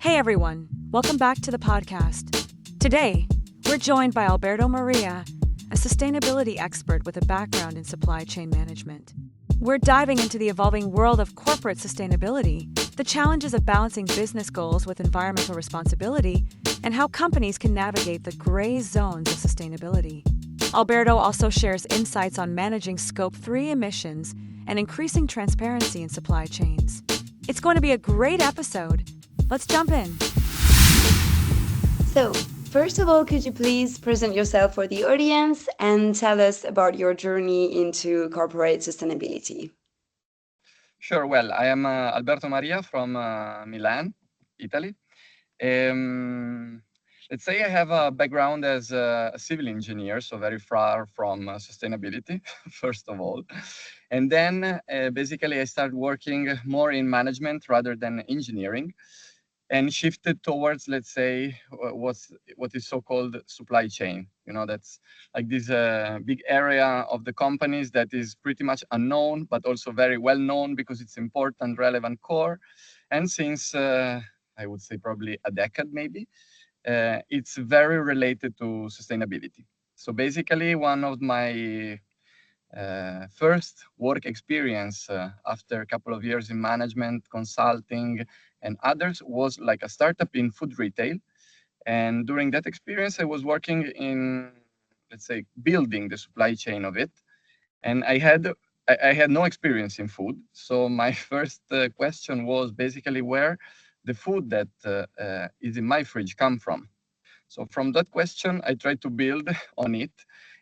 Hey everyone, welcome back to the podcast. Today, we're joined by Albertomaria, a sustainability expert with a background in supply chain management. We're diving into the evolving world of corporate sustainability, the challenges of balancing business goals with environmental responsibility, and how companies can navigate the gray zones of sustainability. Alberto also shares insights on managing Scope 3 emissions and increasing transparency in supply chains. It's going to be a great episode. Let's jump in. So, first of all, could you please present yourself for the audience and tell us about your journey into corporate sustainability? Sure. Well, I am Alberto Maria from Milan, Italy. Let's say I have a background as a civil engineer, so very far from sustainability, first of all. And then basically I started working more in management rather than engineering, and shifted towards, let's say, what is so-called supply chain. That's like this big area of the companies that is pretty much unknown, but also very well known because it's important, relevant core. And since I would say probably a decade, maybe, it's very related to sustainability. So basically, one of my first work experience after a couple of years in management, consulting, and others was like a startup in food retail. And during that experience, I was working in, let's say, building the supply chain of it. And I had no experience in food. So my first question was basically where the food that is in my fridge come from. So from that question, I tried to build on it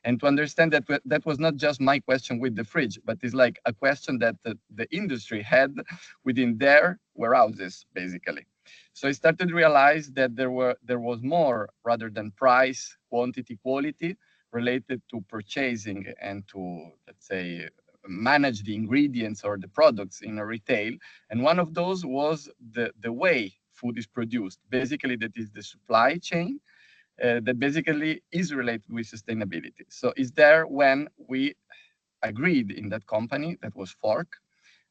and to understand that that was not just my question with the fridge, but it's like a question that the industry had within their warehouses, basically. So I started to realize that there was more rather than price, quantity, quality related to purchasing and to, let's say, manage the ingredients or the products in a retail. And one of those was the way food is produced. Basically, that is the supply chain that basically is related with sustainability. So is there when we agreed in that company, that was Fork,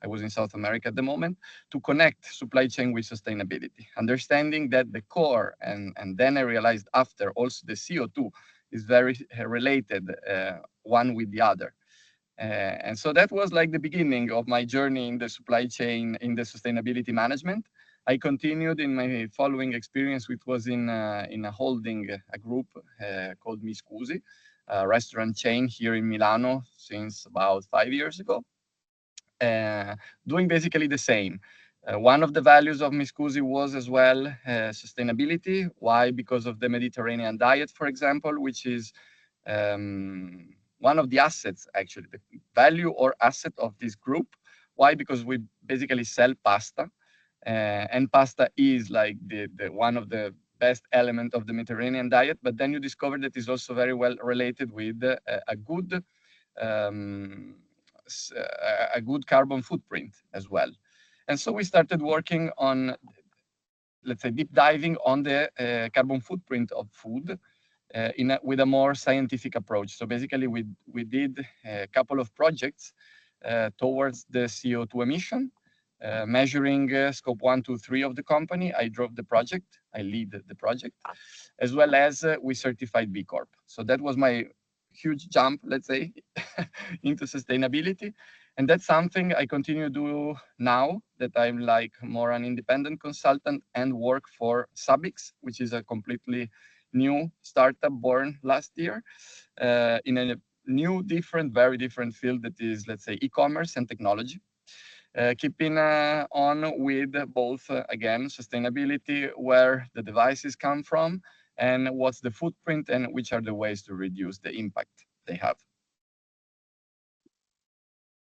I was in South America at the moment, to connect supply chain with sustainability, understanding that the core, and then I realized after also the CO2 is very related one with the other. And so that was like the beginning of my journey in the supply chain, in the sustainability management. I continued in my following experience, which was in a holding, a group called Miscusi, a restaurant chain here in Milano since about 5 years ago, doing basically the same. One of the values of Miscusi was as well sustainability. Why? Because of the Mediterranean diet, for example, which is one of the assets, actually, the value or asset of this group. Why? Because we basically sell pasta. And pasta is like the one of the best element of the Mediterranean diet, but then you discover that it's also very well related with a good carbon footprint as well. And so we started working on, let's say, deep diving on the carbon footprint of food with a more scientific approach. So basically, we did a couple of projects towards the CO2 emission, measuring scope 1, 2, 3 of the company. I drove the project, I lead the project, as well as we certified B Corp. So that was my huge jump, let's say, into sustainability. And that's something I continue to do now that I'm like more an independent consultant and work for Subix, which is a completely new startup born last year in a new, very different field that is, let's say, e-commerce and technology. Keeping on with both, again, sustainability, where the devices come from, and what's the footprint, and which are the ways to reduce the impact they have.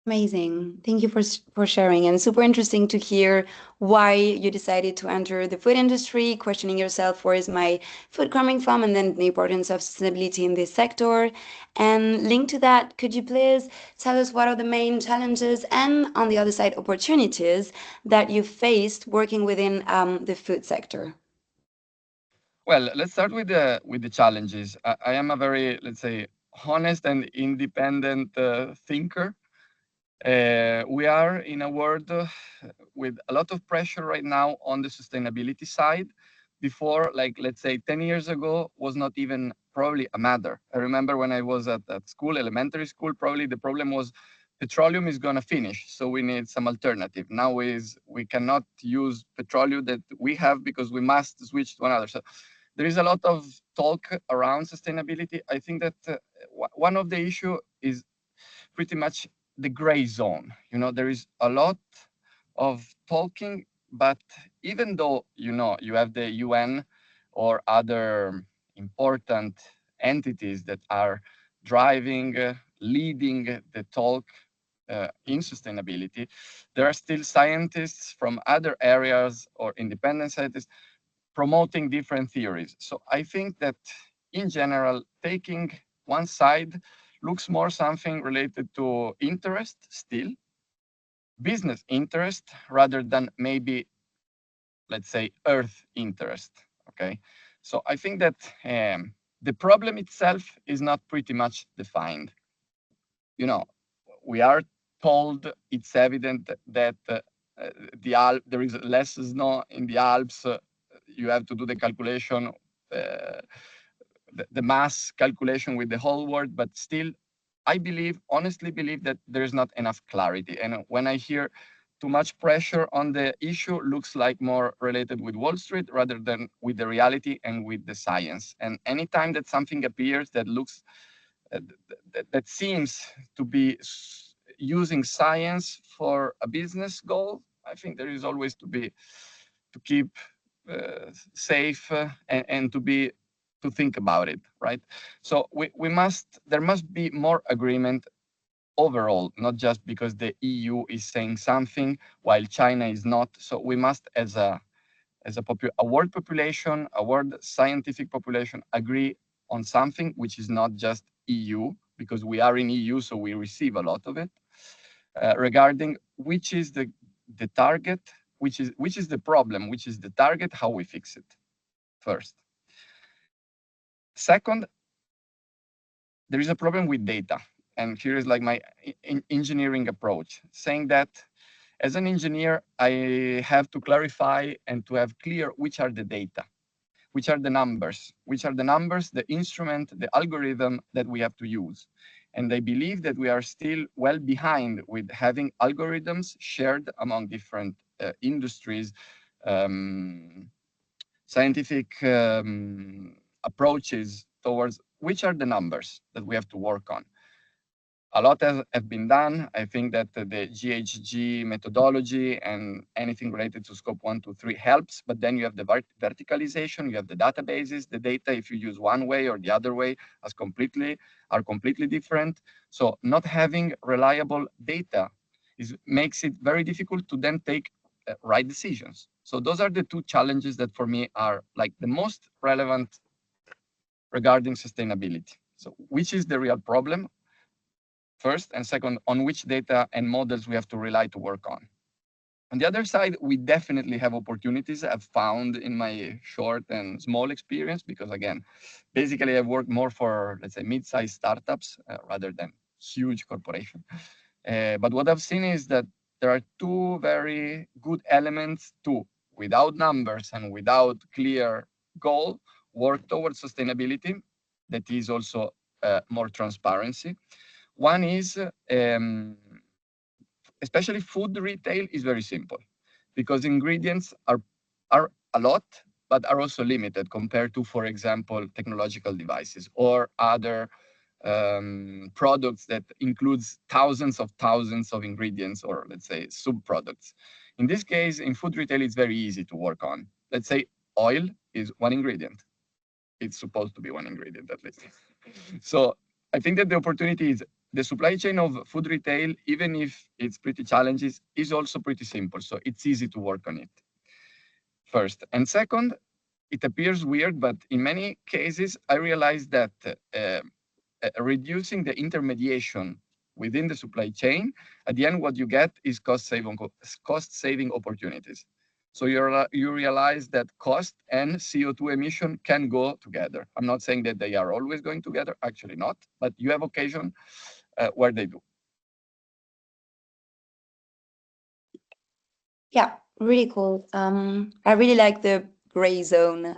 Amazing. Thank you for sharing, and super interesting to hear why you decided to enter the food industry, questioning yourself, where is my food coming from, and then the importance of sustainability in this sector. And linked to that, could you please tell us what are the main challenges and, on the other side, opportunities that you faced working within the food sector? Well, let's start with the challenges. I am a very, let's say, honest and independent thinker. We are in a world with a lot of pressure right now on the sustainability side. Before, like let's say 10 years ago, was not even probably a matter. I remember when I was at school, elementary school, probably the problem was petroleum is going to finish, so we need some alternative. Now is we cannot use petroleum that we have because we must switch to another. So there is a lot of talk around sustainability. I think that one of the issue is pretty much the gray zone. You know, there is a lot of talking, but even though, you know, you have the UN or other important entities that are driving, leading the talk in sustainability, there are still scientists from other areas or independent scientists promoting different theories. So I think that in general, taking one side looks more something related to interest still, business interest, rather than maybe, let's say, earth interest. Okay. So I think that the problem itself is not pretty much defined. You know, we are told it's evident that there is less snow in the Alps. You have to do the calculation, the mass calculation with the whole world, but still, I believe, honestly believe that there is not enough clarity. And when I hear too much pressure on the issue, looks like more related with Wall Street rather than with the reality and with the science. And anytime that something appears that looks that seems to be using science for a business goal, I think there is always to keep safe and to think about it, right? So there must be more agreement overall, not just because the EU is saying something while China is not. So we must, a world population, a world scientific population, agree on something which is not just EU, because we are in EU, so we receive a lot of it, regarding which is the target, which is the problem, which is the target, how we fix it first. Second, there is a problem with data. And here is like my engineering approach, saying that as an engineer, I have to clarify and to have clear which are the data, which are the numbers, the instrument, the algorithm that we have to use. And I believe that we are still well behind with having algorithms shared among different industries, um, scientific approaches towards which are the numbers that we have to work on. A lot has been done. I think that the GHG methodology and anything related to scope 1, 2, 3 helps, but then you have the verticalization, you have the databases, the data, if you use one way or the other way, are completely different. So not having reliable data makes it very difficult to then take right decisions. So those are the two challenges that for me are like the most relevant regarding sustainability. So which is the real problem? First, and second, on which data and models we have to rely to work on. On the other side, we definitely have opportunities I've found in my short and small experience, because again, basically I've worked more for, let's say, mid-sized startups rather than huge corporations. But what I've seen is that there are two very good elements to, without numbers and without clear goal, work towards sustainability that is also more transparency. One is, especially food retail is very simple because ingredients are a lot, but are also limited compared to, for example, technological devices or other products that includes thousands of ingredients, or let's say sub-products. In this case, in food retail, it's very easy to work on. Let's say oil is one ingredient. It's supposed to be one ingredient at least. So I think that the opportunity is the supply chain of food retail, even if it's pretty challenging, is also pretty simple. So it's easy to work on it first. And second, it appears weird, but in many cases, I realized that reducing the intermediation within the supply chain, at the end, what you get is cost saving opportunities. So you realize that cost and CO2 emission can go together. I'm not saying that they are always going together, actually not, but you have occasion where they do. Yeah, really cool. I really like the gray zone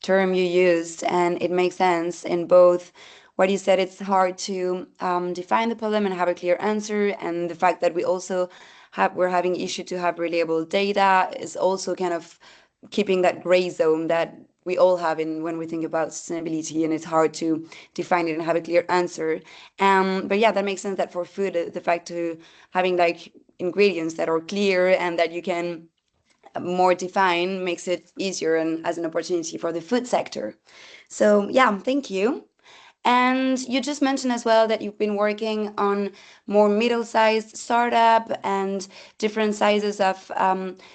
term you used, and it makes sense in both what you said. It's hard to define the problem and have a clear answer, and the fact that we're having issue to have reliable data is also kind of keeping that gray zone that we all have in when we think about sustainability, and it's hard to define it and have a clear answer. But yeah, that makes sense that for food, the fact to having like ingredients that are clear and that you can more define makes it easier and as an opportunity for the food sector. So yeah, thank you. And you just mentioned as well that you've been working on more middle-sized startup and different sizes of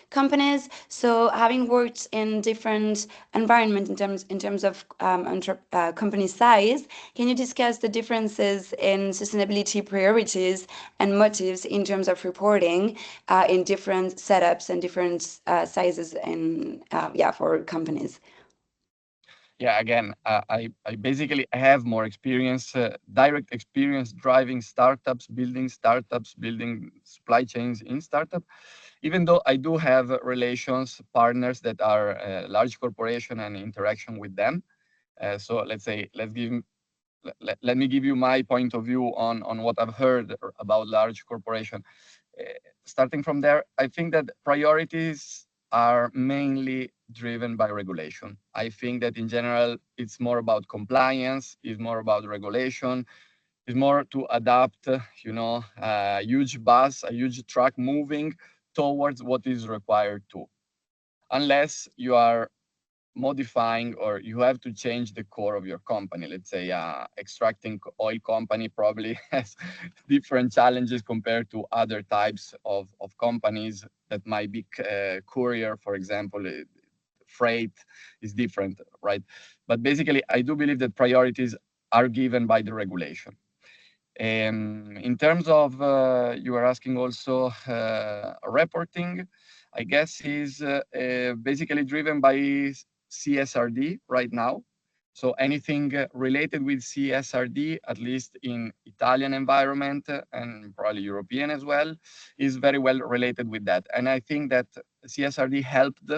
companies. So having worked in different environments in terms of company size, can you discuss the differences in sustainability priorities and motives in terms of reporting in different setups and different sizes in yeah, for companies? Yeah, again, I basically have more experience, direct experience driving startups, building supply chains in startup. Even though I do have relations, partners that are large corporation and interaction with them. So let's say, let me give you my point of view on what I've heard about large corporation. Uh, Starting from there, I think that priorities are mainly driven by regulation. I think that in general, it's more about compliance, it's more about regulation, it's more to adapt, a huge bus, a huge truck moving towards what is required to. Unless you are modifying or you have to change the core of your company. Let's say extracting oil company probably has different challenges compared to other types of companies that might be courier, for example. Freight is different, right? But basically, I do believe that priorities are given by the regulation. In terms of, you were asking also reporting, I guess is basically driven by CSRD right now. So anything related with CSRD, at least in Italian environment and probably European as well, is very well related with that. And I think that CSRD helped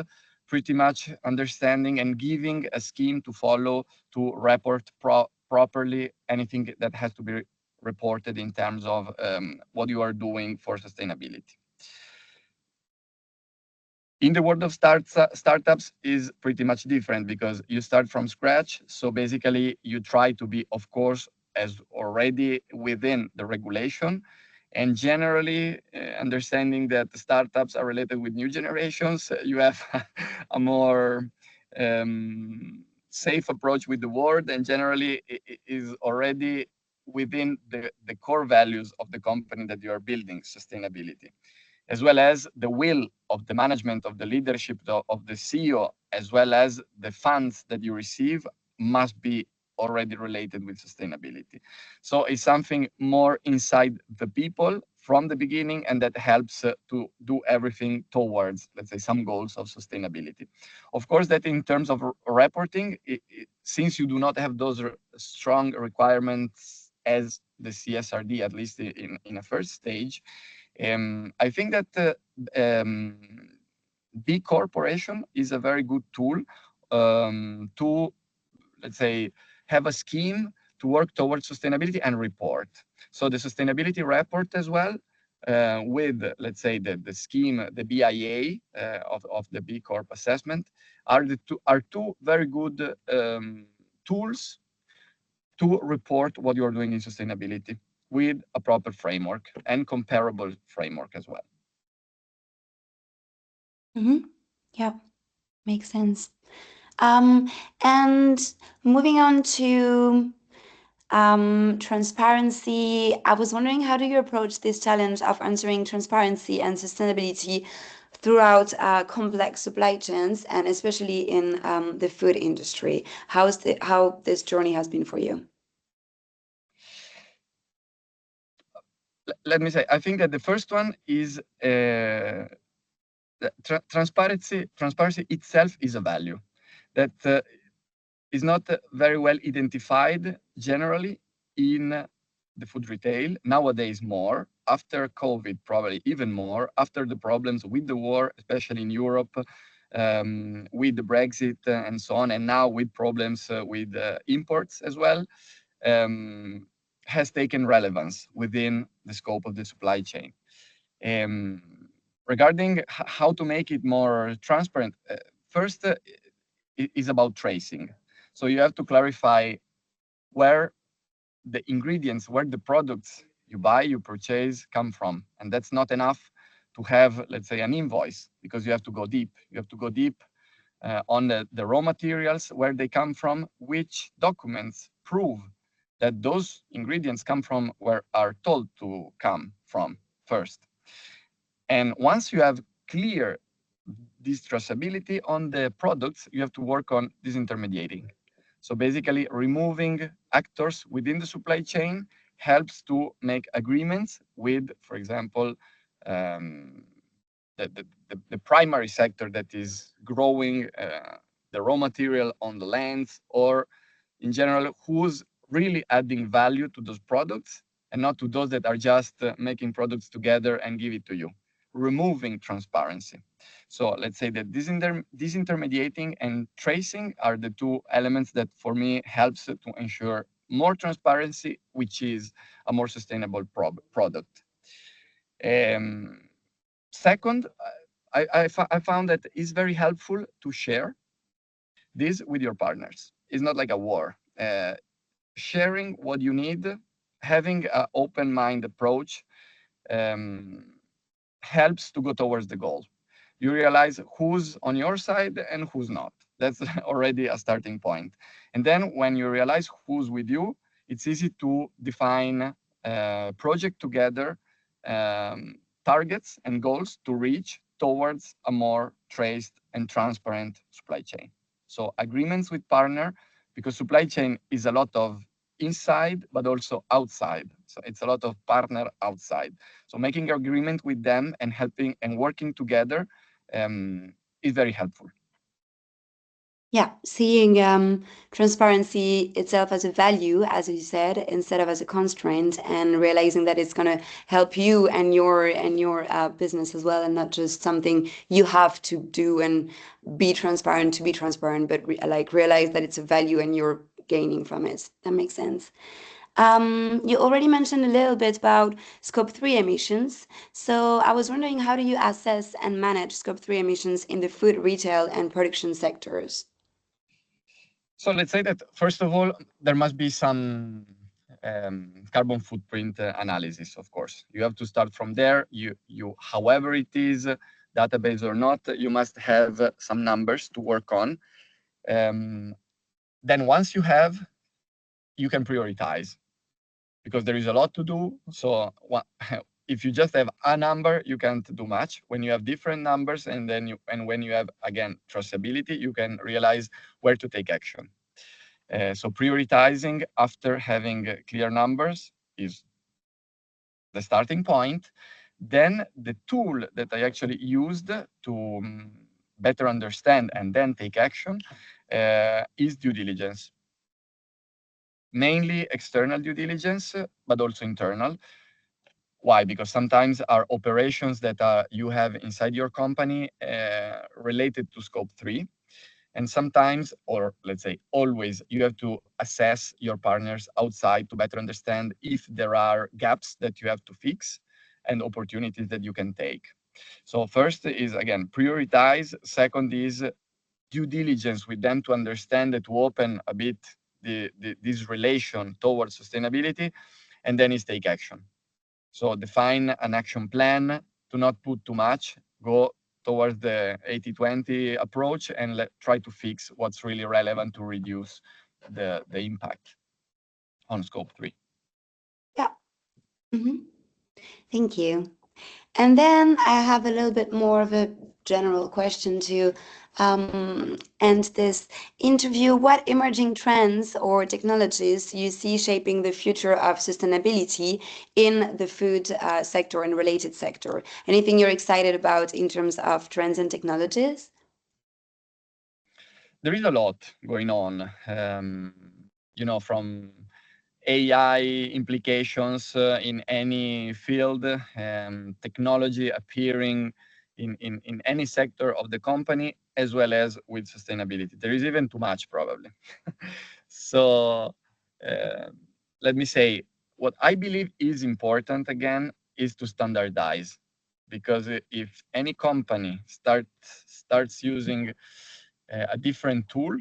pretty much understanding and giving a scheme to follow to report properly anything that has to be reported in terms of what you are doing for sustainability. In the world of startups is pretty much different because you start from scratch. So basically you try to be, of course, as already within the regulation, and generally understanding that startups are related with new generations, you have a more safe approach with the world, and generally it is already within the core values of the company that you are building, sustainability, as well as the will of the management, of the leadership, of the CEO, as well as the funds that you receive must be already related with sustainability. So it's something more inside the people from the beginning, and that helps to do everything towards, let's say, some goals of sustainability. Of course, that in terms of reporting, since you do not have those strong requirements as the CSRD, at least in a first stage, I think that B corporation is a very good tool to, let's say, have a scheme to work towards sustainability and report. So the sustainability report as well, with, let's say, the scheme, the BIA of the B Corp assessment, are two very good tools to report what you're doing in sustainability with a proper framework and comparable framework as well. Mm-hmm. Yeah, makes sense. And moving on to transparency, I was wondering, how do you approach this challenge of answering transparency and sustainability throughout complex supply chains, and especially in the food industry? How this journey has been for you? Let me say, I think that the first one is transparency. Transparency itself is a value that is not very well identified generally in the food retail nowadays more, after COVID, probably even more, after the problems with the war, especially in Europe, with the Brexit and so on, and now with problems with imports as well, um, has taken relevance within the scope of the supply chain. Um, Regarding how to make it more transparent, first is about tracing. So you have to clarify where the ingredients, where the products you buy, you purchase come from. And that's not enough to have, let's say, an invoice, because you have to go deep. You have to go deep on the raw materials, where they come from, which documents prove that those ingredients come from where are told to come from first. And once you have clear this traceability on the products, you have to work on disintermediating. So basically, removing actors within the supply chain helps to make agreements with, for example, um, the primary sector that is growing the raw material on the lands, or in general, who's really adding value to those products and not to those that are just making products together and give it to you, removing transparency. So let's say that disintermediating and tracing are the two elements that for me helps to ensure more transparency, which is a more sustainable product. Um, Second, I found that it's very helpful to share this with your partners. It's not like a war. Sharing what you need, having an open mind approach, um, helps to go towards the goal. You realize who's on your side and who's not. That's already a starting point. And then when you realize who's with you, it's easy to define a project together, um, targets and goals to reach towards a more traced and transparent supply chain. So agreements with partner, because supply chain is a lot of inside, but also outside. So it's a lot of partner outside. So making agreement with them and helping and working together is very helpful. Yeah, seeing transparency itself as a value, as you said, instead of as a constraint, and realizing that it's going to help you and your business as well, and not just something you have to do and be transparent to be transparent, but like realize that it's a value and you're gaining from it. That makes sense. You already mentioned a little bit about Scope 3 emissions. So I was wondering, how do you assess and manage Scope 3 emissions in the food, retail, and production sectors? So let's say that first of all, there must be some carbon footprint analysis. Of course, you have to start from there. However it is, database or not, you must have some numbers to work on. Then once you have, you can prioritize, because there is a lot to do. So if you just have a number, you can't do much. When you have different numbers, and when you have, again, traceability, you can realize where to take action. So prioritizing after having clear numbers is the starting point. Then the tool that I actually used to better understand and then take action is due diligence. Mainly external due diligence, but also internal. Why? Because sometimes our operations that you have inside your company related to Scope 3. And sometimes, or let's say always, you have to assess your partners outside to better understand if there are gaps that you have to fix and opportunities that you can take. So first is, again, prioritize. Second is due diligence with them to understand and to open a bit this relation towards sustainability. And then is take action. So define an action plan, to not put too much, go towards the 80-20 approach, and try to fix what's really relevant to reduce the impact on Scope 3. Yeah. Mhm. Thank you. And then I have a little bit more of a general question to end this interview. What emerging trends or technologies you see shaping the future of sustainability in the food sector and related sector? Anything you're excited about in terms of trends and technologies? There is a lot going on, from AI implications in any field, technology appearing in any sector of the company, as well as with sustainability. There is even too much, probably. So let me say, what I believe is important, again, is to standardize. Because if any company starts using a different tool,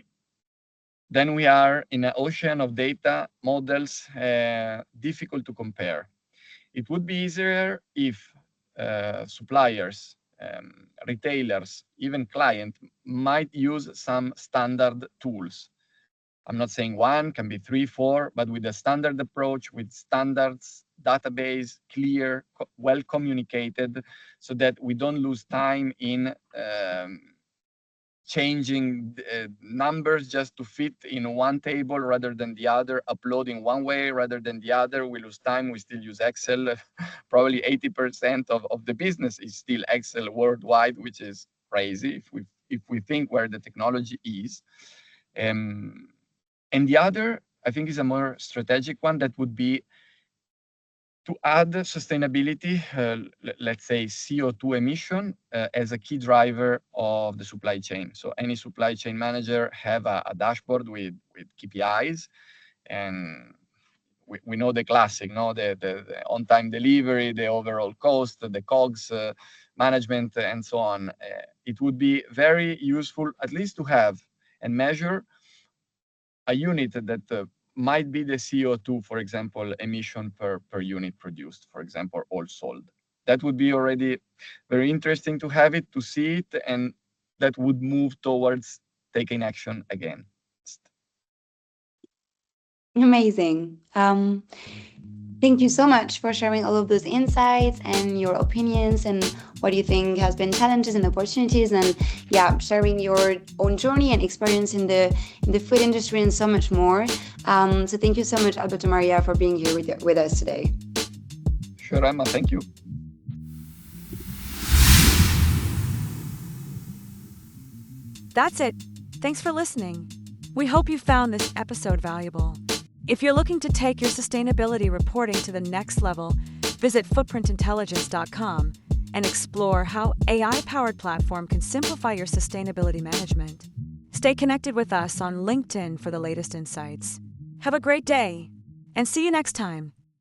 then we are in an ocean of data models, difficult to compare. It would be easier if suppliers, retailers, even clients might use some standard tools. I'm not saying one, can be 3, 4, but with a standard approach, with standards, database, clear, well communicated, so that we don't lose time in changing numbers just to fit in one table rather than the other, uploading one way rather than the other. We lose time, we still use Excel. Probably 80% of the business is still Excel worldwide, which is crazy if we think where the technology is. And the other, I think, is a more strategic one that would be to add sustainability, let's say CO2 emission, as a key driver of the supply chain. So any supply chain manager have a dashboard with KPIs, and we know the classic, no? The on-time delivery, the overall cost, the COGS management, and so on. It would be very useful, at least to have and measure a unit that might be the CO2, for example, emission per unit produced, for example, all sold. That would be already very interesting to have it, to see it, and that would move towards taking action again. Amazing. Thank you so much for sharing all of those insights and your opinions and what you think has been challenges and opportunities, and yeah, sharing your own journey and experience in the food industry and so much more. So thank you so much, Albertomaria, for being here with us today. Sure, Emma. Thank you. That's it. Thanks for listening. We hope you found this episode valuable. If you're looking to take your sustainability reporting to the next level, visit footprintintelligence.com and explore how AI-powered platform can simplify your sustainability management. Stay connected with us on LinkedIn for the latest insights. Have a great day, and see you next time.